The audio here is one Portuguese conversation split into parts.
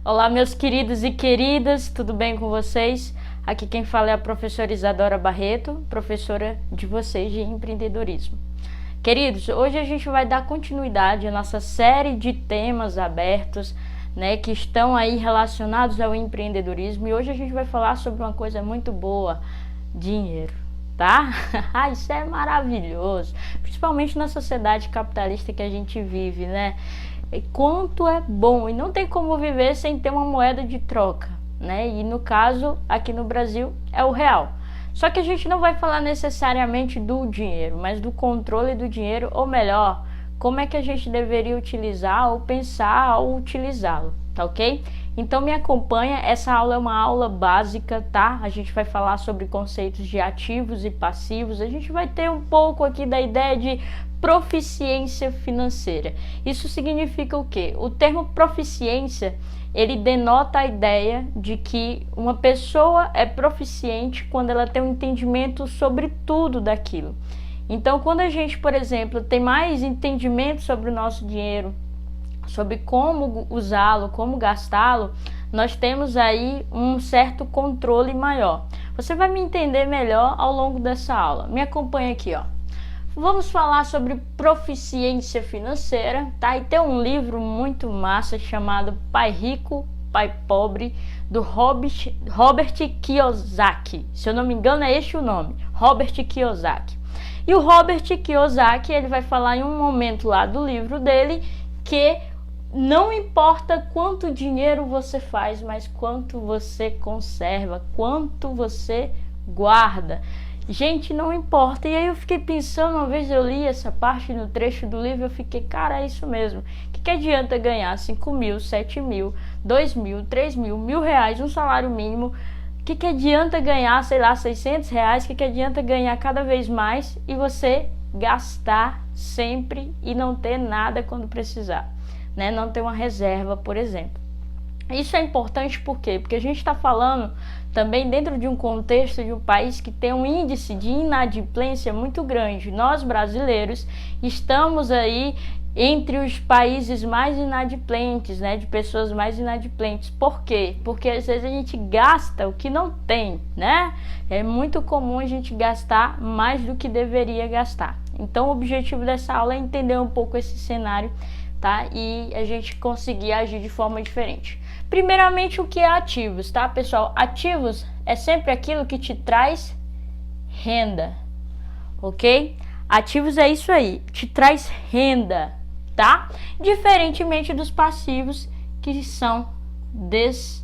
Olá, meus queridos e queridas, tudo bem com vocês? Aqui quem fala é a professora Isadora Barreto, professora de vocês de empreendedorismo. Queridos, hoje a gente vai dar continuidade à nossa série de temas abertos, que estão aí relacionados ao empreendedorismo, e hoje a gente vai falar sobre uma coisa muito boa: dinheiro, tá? Isso é maravilhoso, principalmente na sociedade capitalista que a gente vive, né? E quanto é bom, e não tem como viver sem ter uma moeda de troca, né? E no caso, aqui no Brasil, é o real. Só que a gente não vai falar necessariamente do dinheiro, mas do controle do dinheiro, ou melhor, como é que a gente deveria utilizar ou pensar ao utilizá-lo, tá ok? Então me acompanha, essa aula é uma aula básica, tá? A gente vai falar sobre conceitos de ativos e passivos, a gente vai ter um pouco aqui da ideia de proficiência financeira. Isso significa o quê? O termo proficiência, ele denota a ideia de que uma pessoa é proficiente quando ela tem um entendimento sobre tudo daquilo. Então, quando a gente, por exemplo, tem mais entendimento sobre o nosso dinheiro, sobre como usá-lo, como gastá-lo, nós temos aí um certo controle maior. Você vai me entender melhor ao longo dessa aula. Me acompanha aqui, ó. Vamos falar sobre proficiência financeira, tá? E tem um livro muito massa chamado Pai Rico, Pai Pobre, do Robert Kiyosaki. Se eu não me engano, é este o nome, Robert Kiyosaki. E o Robert Kiyosaki, ele vai falar em um momento lá do livro dele que não importa quanto dinheiro você faz, mas quanto você conserva, quanto você guarda. Gente, não importa. E aí eu fiquei pensando, uma vez eu li essa parte no trecho do livro, eu fiquei, cara, é isso mesmo. O que adianta ganhar 5 mil, 7 mil, 2 mil, 3 mil, R$1.000, um salário mínimo? O que adianta ganhar, sei lá, R$600? O que adianta ganhar cada vez mais e você gastar sempre e não ter nada quando precisar, né? Não ter uma reserva, por exemplo. Isso é importante por quê? Porque a gente está falando também dentro de um contexto de um país que tem um índice de inadimplência muito grande. Nós, brasileiros, estamos aí entre os países mais inadimplentes, né? De pessoas mais inadimplentes. Por quê? Porque às vezes a gente gasta o que não tem, né? É muito comum a gente gastar mais do que deveria gastar. Então o objetivo dessa aula é entender um pouco esse cenário, tá? E a gente conseguir agir de forma diferente. Primeiramente, o que é ativos, tá, pessoal? Ativos é sempre aquilo que te traz renda, ok? Ativos é isso aí, te traz renda, tá? Diferentemente dos passivos, que são despesas.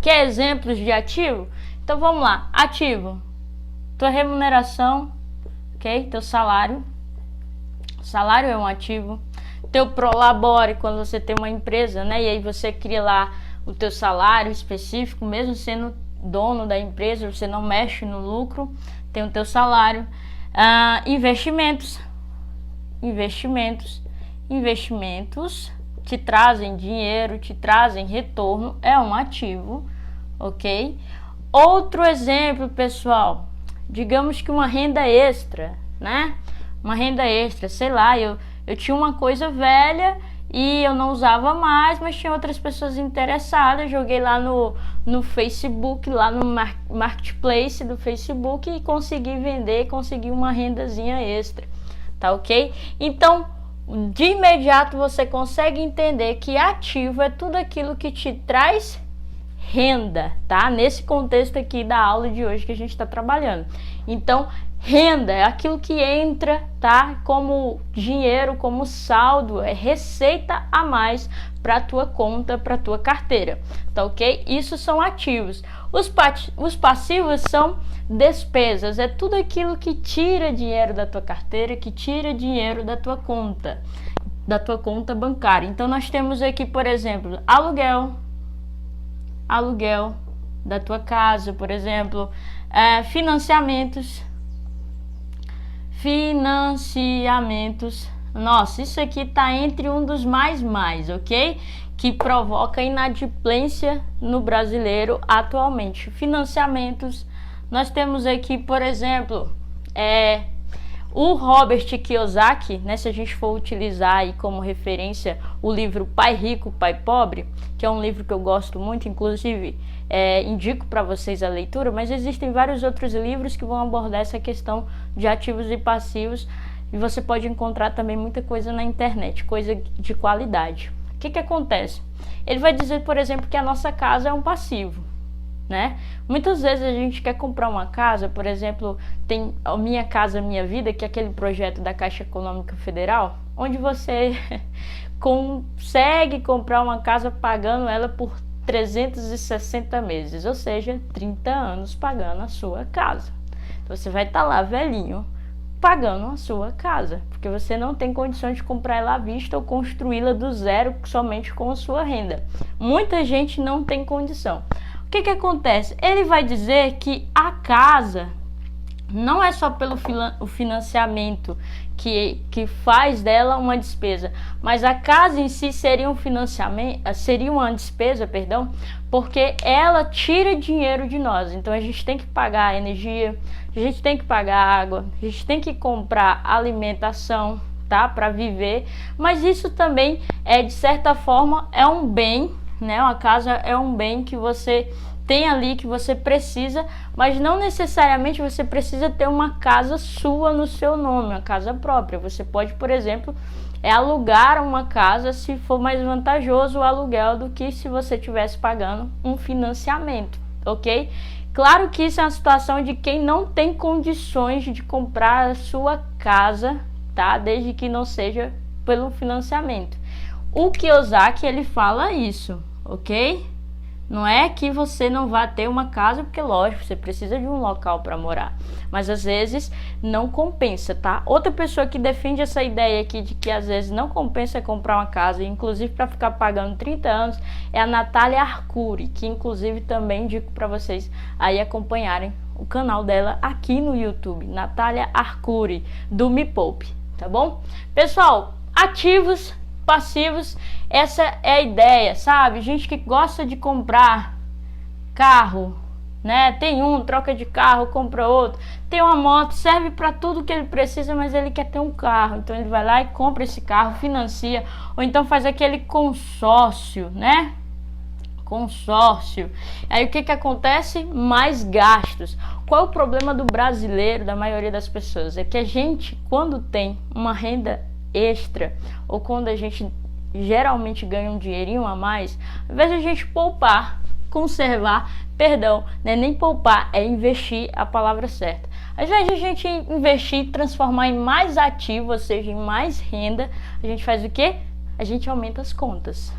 Quer exemplos de ativo? Então vamos lá. Ativo, tua remuneração, ok? Teu salário. Salário é um ativo. Teu prolabore, quando você tem uma empresa, né? E aí você cria lá o teu salário específico, mesmo sendo dono da empresa, você não mexe no lucro, tem o teu salário. Investimentos te trazem dinheiro, te trazem retorno, é um ativo, ok? Outro exemplo, pessoal, digamos que uma renda extra, né? Uma renda extra, sei lá, eu tinha uma coisa velha e eu não usava mais, mas tinha outras pessoas interessadas. Joguei lá no Facebook, lá no marketplace do Facebook, e consegui vender, consegui uma rendazinha extra, tá ok? Então, de imediato você consegue entender que ativo é tudo aquilo que te traz renda, tá? Nesse contexto aqui da aula de hoje que a gente está trabalhando. Então, renda é aquilo que entra, tá? Como dinheiro, como saldo, é receita a mais para tua conta, para tua carteira, tá ok? Isso são ativos. Os passivos são despesas, é tudo aquilo que tira dinheiro da tua carteira, que tira dinheiro da tua conta bancária. Então nós temos aqui, por exemplo, aluguel da tua casa, por exemplo, financiamentos. Nossa, isso aqui tá entre um dos mais, ok? Que provoca inadimplência no brasileiro atualmente. Financiamentos, nós temos aqui, por exemplo, O Robert Kiyosaki, né, se a gente for utilizar aí como referência o livro Pai Rico, Pai Pobre, que é um livro que eu gosto muito, inclusive indico para vocês a leitura, mas existem vários outros livros que vão abordar essa questão de ativos e passivos, e você pode encontrar também muita coisa na internet, coisa de qualidade. O que acontece? Ele vai dizer, por exemplo, que a nossa casa é um passivo, né? Muitas vezes a gente quer comprar uma casa, por exemplo, tem a Minha Casa Minha Vida, que é aquele projeto da Caixa Econômica Federal, onde você consegue comprar uma casa pagando ela por 360 meses, ou seja, 30 anos pagando a sua casa. Então você vai estar lá velhinho pagando a sua casa, porque você não tem condições de comprar ela à vista ou construí-la do zero somente com a sua renda. Muita gente não tem condição. O que acontece? Ele vai dizer que a casa não é só pelo financiamento que faz dela uma despesa, mas a casa em si seria um financiamento, seria uma despesa, perdão, porque ela tira dinheiro de nós. Então a gente tem que pagar energia, a gente tem que pagar água, a gente tem que comprar alimentação, tá, para viver. Mas isso também de certa forma é um bem, né? Uma casa é um bem que você tem ali, que você precisa, mas não necessariamente você precisa ter uma casa sua no seu nome, uma casa própria. Você pode, por exemplo, alugar uma casa se for mais vantajoso o aluguel do que se você estivesse pagando um financiamento, ok? Claro que isso é uma situação de quem não tem condições de comprar a sua casa, tá? Desde que não seja pelo financiamento. O Kiyosaki, ele fala isso, ok? Não é que você não vá ter uma casa, porque lógico, você precisa de um local para morar, mas às vezes não compensa, tá? Outra pessoa que defende essa ideia aqui de que às vezes não compensa comprar uma casa, inclusive para ficar pagando 30 anos, é a Natália Arcuri, que inclusive também indico para vocês aí acompanharem o canal dela aqui no YouTube, Natália Arcuri, do Me Poupe, tá bom? Pessoal, ativos, passivos, essa é a ideia, sabe? Gente que gosta de comprar carro, né? Tem um, troca de carro, compra outro. Tem uma moto, serve para tudo que ele precisa, mas ele quer ter um carro. Então ele vai lá e compra esse carro, financia, ou então faz aquele consórcio, né? Consórcio. Aí o que acontece? Mais gastos. Qual é o problema do brasileiro, da maioria das pessoas? É que a gente, quando tem uma renda extra, ou quando a gente geralmente ganha um dinheirinho a mais, ao invés de a gente poupar, conservar, perdão, né, nem poupar, é investir, a palavra certa. Ao invés de a gente investir, transformar em mais ativo, ou seja, em mais renda, a gente faz o quê? A gente aumenta as contas.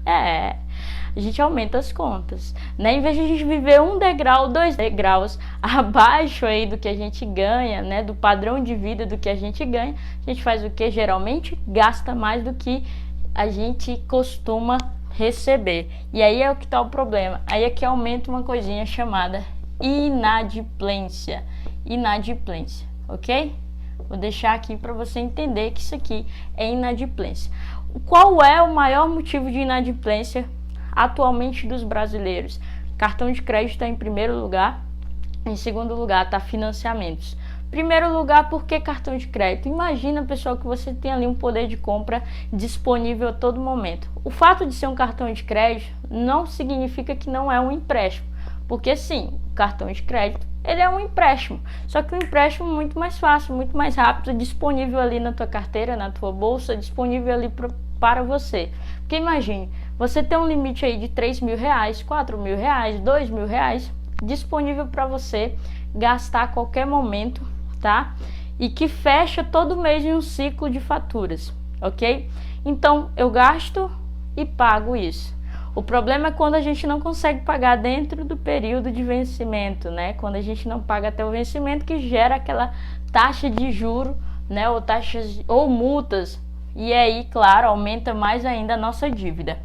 A gente aumenta as contas, né? Em vez de a gente viver um degrau, 2 degraus abaixo aí do que a gente ganha, né? Do padrão de vida do que a gente ganha, a gente faz o que? Geralmente gasta mais do que a gente costuma receber. E aí é o que tá o problema. Aí é que aumenta uma coisinha chamada inadimplência. Inadimplência, ok? Vou deixar aqui para você entender que isso aqui é inadimplência. Qual é o maior motivo de inadimplência atualmente dos brasileiros? Cartão de crédito está em primeiro lugar. Em segundo lugar está financiamentos. Primeiro lugar, por que cartão de crédito? Imagina, pessoal, que você tem ali um poder de compra disponível a todo momento. O fato de ser um cartão de crédito não significa que não é um empréstimo, porque sim, o cartão de crédito ele é um empréstimo, só que um empréstimo muito mais fácil, muito mais rápido, disponível ali na tua carteira, na tua bolsa, disponível ali para você. Porque imagine, você tem um limite aí de R$3.000, R$4.000, R$2.000 disponível para você gastar a qualquer momento, tá? E que fecha todo mês em um ciclo de faturas, ok? Então eu gasto e pago isso. O problema é quando a gente não consegue pagar dentro do período de vencimento, né? Quando a gente não paga até o vencimento, que gera aquela taxa de juro, né? Ou taxas ou multas. E aí, claro, aumenta mais ainda a nossa dívida.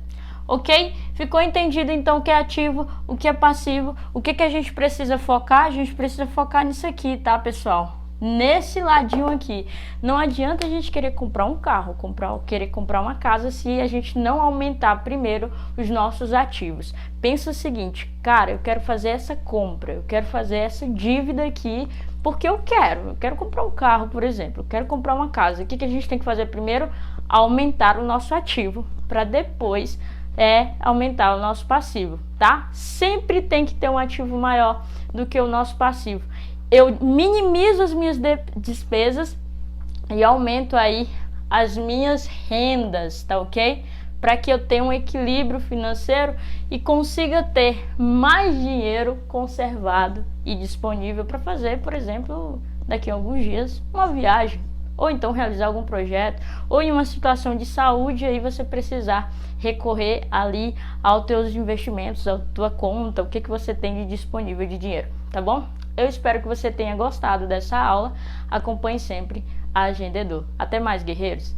Ok? Ficou entendido então o que é ativo, o que é passivo, o que a gente precisa focar? A gente precisa focar nisso aqui, tá, pessoal? nesse ladinho aqui. Não adianta a gente querer comprar um carro, querer comprar uma casa se a gente não aumentar primeiro os nossos ativos. Pensa o seguinte, cara, eu quero fazer essa compra, eu quero fazer essa dívida aqui porque eu quero comprar um carro, por exemplo, eu quero comprar uma casa. O que a gente tem que fazer primeiro? Aumentar o nosso ativo para depois aumentar o nosso passivo, tá? Sempre tem que ter um ativo maior do que o nosso passivo. Eu minimizo as minhas despesas e aumento aí as minhas rendas, tá ok? Para que eu tenha um equilíbrio financeiro e consiga ter mais dinheiro conservado e disponível para fazer, por exemplo, daqui a alguns dias, uma viagem, ou então realizar algum projeto, ou em uma situação de saúde aí você precisar recorrer ali aos teus investimentos, à tua conta, o que você tem de disponível de dinheiro, tá bom? Eu espero que você tenha gostado dessa aula. Acompanhe sempre a Agenda Edu. Até mais, guerreiros!